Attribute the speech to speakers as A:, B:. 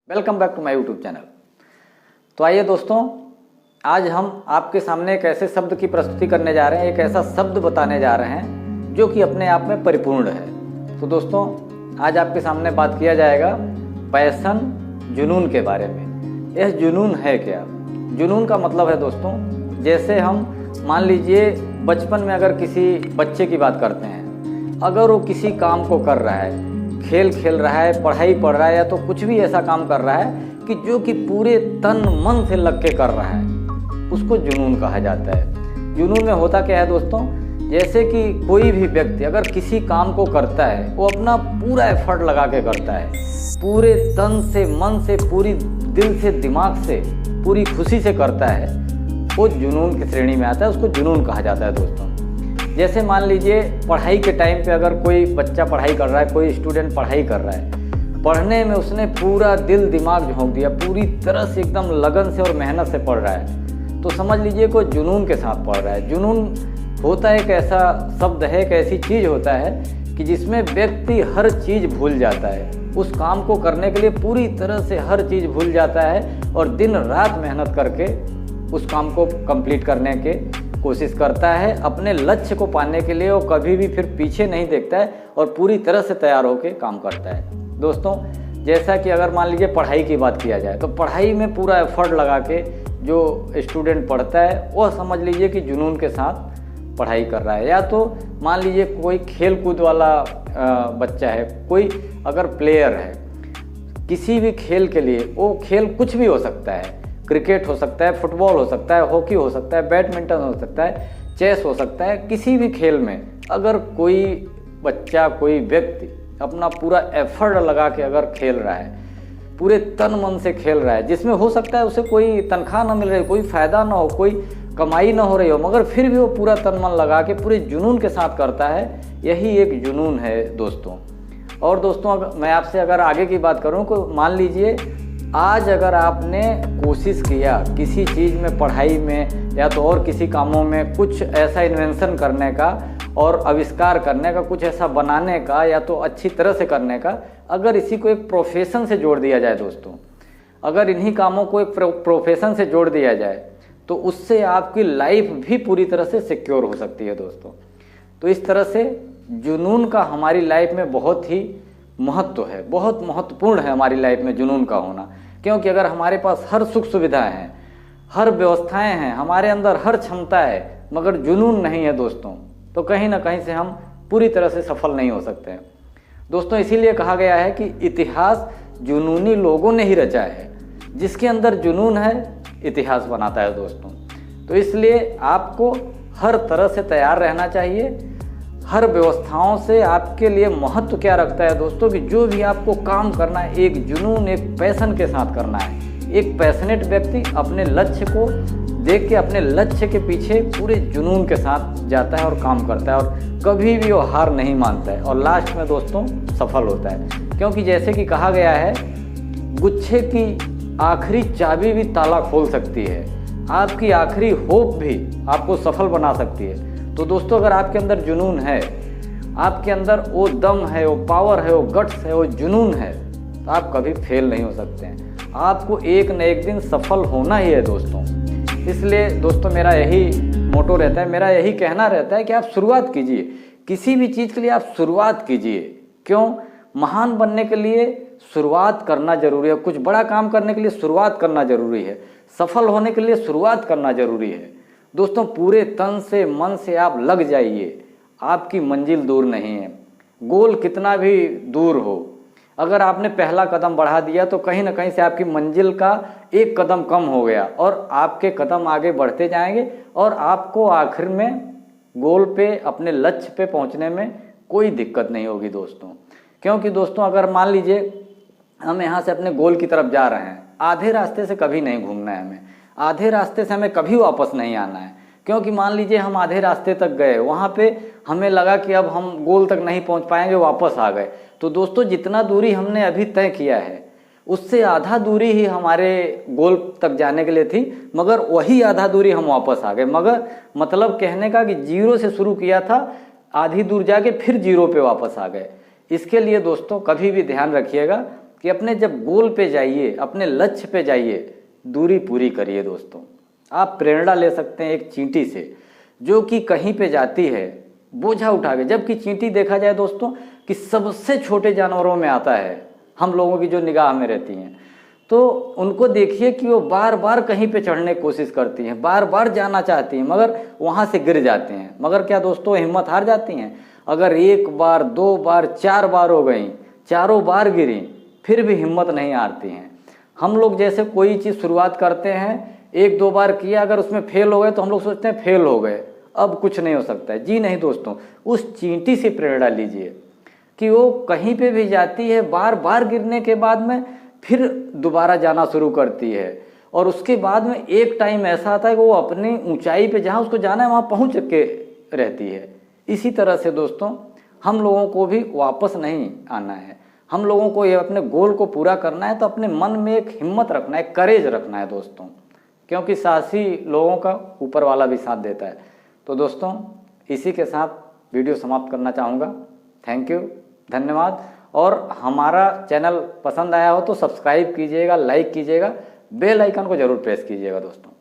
A: Welcome back to my YouTube channel. तो आइए दोस्तों, आज हम आपके सामने एक ऐसे शब्द की प्रस्तुति करने जा रहे हैं, एक ऐसा शब्द बताने जा रहे हैं जो कि अपने आप में परिपूर्ण है। तो दोस्तों, आज आपके सामने बात किया जाएगा पैशन, जुनून के बारे में। यह जुनून है क्या? जुनून का मतलब है दोस्तों, जैसे हम मान लीजिए बचपन में अगर किसी बच्चे की बात करते हैं, अगर वो किसी काम को कर रहा है, खेल खेल रहा है, पढ़ाई पढ़ रहा है, या तो कुछ भी ऐसा काम कर रहा है कि जो कि पूरे तन मन से लग के कर रहा है, उसको जुनून कहा जाता है। जुनून में होता क्या है दोस्तों, जैसे कि कोई भी व्यक्ति अगर किसी काम को करता है, वो अपना पूरा एफर्ट लगा के करता है, पूरे तन से, मन से, पूरी दिल से, दिमाग से, पूरी खुशी से करता है, वो जुनून की श्रेणी में आता है, उसको जुनून कहा जाता है दोस्तों। जैसे मान लीजिए पढ़ाई के टाइम पे अगर कोई बच्चा पढ़ाई कर रहा है, कोई स्टूडेंट पढ़ाई कर रहा है, पढ़ने में उसने पूरा दिल दिमाग झोंक दिया, पूरी तरह से एकदम लगन से और मेहनत से पढ़ रहा है, तो समझ लीजिए कोई जुनून के साथ पढ़ रहा है। जुनून होता है एक ऐसा शब्द है, एक ऐसी चीज़ होता है कि जिसमें व्यक्ति हर चीज़ भूल जाता है, उस काम को करने के लिए पूरी तरह से हर चीज़ भूल जाता है और दिन रात मेहनत करके उस काम को कंप्लीट करने के कोशिश करता है, अपने लक्ष्य को पाने के लिए। वो कभी भी फिर पीछे नहीं देखता है और पूरी तरह से तैयार होकर काम करता है। दोस्तों, जैसा कि अगर मान लीजिए पढ़ाई की बात किया जाए, तो पढ़ाई में पूरा एफर्ट लगा के जो स्टूडेंट पढ़ता है, वह समझ लीजिए कि जुनून के साथ पढ़ाई कर रहा है। या तो मान लीजिए कोई खेल कूद वाला बच्चा है, कोई अगर प्लेयर है किसी भी खेल के लिए, वो खेल कुछ भी हो सकता है, क्रिकेट हो सकता है, फुटबॉल हो सकता है, हॉकी हो सकता है, बैडमिंटन हो सकता है, चेस हो सकता है, किसी भी खेल में अगर कोई बच्चा, कोई व्यक्ति अपना पूरा एफर्ट लगा के अगर खेल रहा है, पूरे तन मन से खेल रहा है, जिसमें हो सकता है उसे कोई तनख्वाह ना मिल रही, कोई फ़ायदा ना हो, कोई कमाई ना हो रही हो, मगर फिर भी वो पूरा तन मन लगा के पूरे जुनून के साथ करता है, यही एक जुनून है दोस्तों। और दोस्तों, अगर मैं आपसे अगर आगे की बात करूँ, तो मान लीजिए आज अगर आपने कोशिश किया किसी चीज़ में, पढ़ाई में या तो और किसी कामों में कुछ ऐसा इन्वेंशन करने का और आविष्कार करने का, कुछ ऐसा बनाने का या तो अच्छी तरह से करने का, अगर इसी को एक प्रोफेशन से जोड़ दिया जाए दोस्तों, अगर इन्हीं कामों को एक प्रोफेशन से जोड़ दिया जाए, तो उससे आपकी लाइफ भी पूरी तरह से सिक्योर हो सकती है दोस्तों। तो इस तरह से जुनून का हमारी लाइफ में बहुत ही महत्व है, बहुत महत्वपूर्ण है हमारी लाइफ में जुनून का होना। क्योंकि अगर हमारे पास हर सुख सुविधाएं हैं, हर व्यवस्थाएं हैं, हमारे अंदर हर क्षमता है, मगर जुनून नहीं है दोस्तों, तो कहीं ना कहीं से हम पूरी तरह से सफल नहीं हो सकते हैं दोस्तों। इसीलिए कहा गया है कि इतिहास जुनूनी लोगों ने ही रचा है। जिसके अंदर जुनून है, इतिहास बनाता है दोस्तों। तो इसलिए आपको हर तरह से तैयार रहना चाहिए। हर व्यवस्थाओं से आपके लिए महत्व क्या रखता है दोस्तों, कि जो भी आपको काम करना है, एक जुनून, एक पैशन के साथ करना है। एक पैशनेट व्यक्ति अपने लक्ष्य को देख के अपने लक्ष्य के पीछे पूरे जुनून के साथ जाता है और काम करता है, और कभी भी वो हार नहीं मानता है, और लास्ट में दोस्तों सफल होता है। क्योंकि जैसे कि कहा गया है, गुच्छे की आखिरी चाबी भी ताला खोल सकती है, आपकी आखिरी होप भी आपको सफल बना सकती है। तो दोस्तों, अगर आपके अंदर जुनून है, आपके अंदर वो दम है, वो पावर है, वो गट्स है, वो जुनून है, तो आप कभी फेल नहीं हो सकते हैं। आपको एक न एक दिन सफल होना ही है दोस्तों। इसलिए दोस्तों, मेरा यही मोटो रहता है, मेरा यही कहना रहता है कि आप शुरुआत कीजिए, किसी भी चीज़ के लिए आप शुरुआत कीजिए। क्यों? महान बनने के लिए शुरुआत करना जरूरी है, कुछ बड़ा काम करने के लिए शुरुआत करना जरूरी है, सफल होने के लिए शुरुआत करना जरूरी है दोस्तों। पूरे तन से, मन से आप लग जाइए, आपकी मंजिल दूर नहीं है। गोल कितना भी दूर हो, अगर आपने पहला कदम बढ़ा दिया, तो कहीं ना कहीं से आपकी मंजिल का एक कदम कम हो गया, और आपके कदम आगे बढ़ते जाएंगे, और आपको आखिर में गोल पे, अपने लक्ष्य पे पहुंचने में कोई दिक्कत नहीं होगी दोस्तों। क्योंकि दोस्तों, अगर मान लीजिए हम यहाँ से अपने गोल की तरफ जा रहे हैं, आधे रास्ते से कभी नहीं घूमना है हमें, आधे रास्ते से हमें कभी वापस नहीं आना है। क्योंकि मान लीजिए हम आधे रास्ते तक गए, वहाँ पे हमें लगा कि अब हम गोल तक नहीं पहुँच पाएंगे, वापस आ गए, तो दोस्तों जितना दूरी हमने अभी तय किया है, उससे आधा दूरी ही हमारे गोल तक जाने के लिए थी, मगर वही आधा दूरी हम वापस आ गए। मगर मतलब कहने का कि जीरो से शुरू किया था, आधी दूर जाके फिर जीरो पे वापस आ गए। इसके लिए दोस्तों कभी भी ध्यान रखिएगा कि अपने जब गोल पे जाइए, अपने लक्ष्य पे जाइए, दूरी पूरी करिए दोस्तों। आप प्रेरणा ले सकते हैं एक चींटी से, जो कि कहीं पे जाती है बोझा उठा के, जबकि चींटी देखा जाए दोस्तों कि सबसे छोटे जानवरों में आता है, हम लोगों की जो निगाह में रहती हैं। तो उनको देखिए कि वो बार बार कहीं पे चढ़ने की कोशिश करती हैं, बार बार जाना चाहती हैं, मगर वहाँ से गिर जाते हैं। मगर क्या दोस्तों, हिम्मत हार जाती हैं? अगर एक बार, दो बार, चार बार हो गई, चारों बार गिरी, फिर भी हिम्मत नहीं हारती हैं। हम लोग जैसे कोई चीज़ शुरुआत करते हैं, एक दो बार किया, अगर उसमें फेल हो गए तो हम लोग सोचते हैं फेल हो गए, अब कुछ नहीं हो सकता है। जी नहीं दोस्तों, उस चींटी से प्रेरणा लीजिए कि वो कहीं पे भी जाती है, बार बार गिरने के बाद में फिर दोबारा जाना शुरू करती है, और उसके बाद में एक टाइम ऐसा आता है कि वो अपनी ऊंचाई पे जहाँ उसको जाना है वहाँ पहुँच के रहती है। इसी तरह से दोस्तों हम लोगों को भी वापस नहीं आना है, हम लोगों को ये अपने गोल को पूरा करना है, तो अपने मन में एक हिम्मत रखना है, करेज रखना है दोस्तों, क्योंकि साहसी लोगों का ऊपर वाला भी साथ देता है। तो दोस्तों इसी के साथ वीडियो समाप्त करना चाहूँगा। थैंक यू, धन्यवाद। और हमारा चैनल पसंद आया हो तो सब्सक्राइब कीजिएगा, लाइक कीजिएगा, बेल आइकन को जरूर प्रेस कीजिएगा दोस्तों।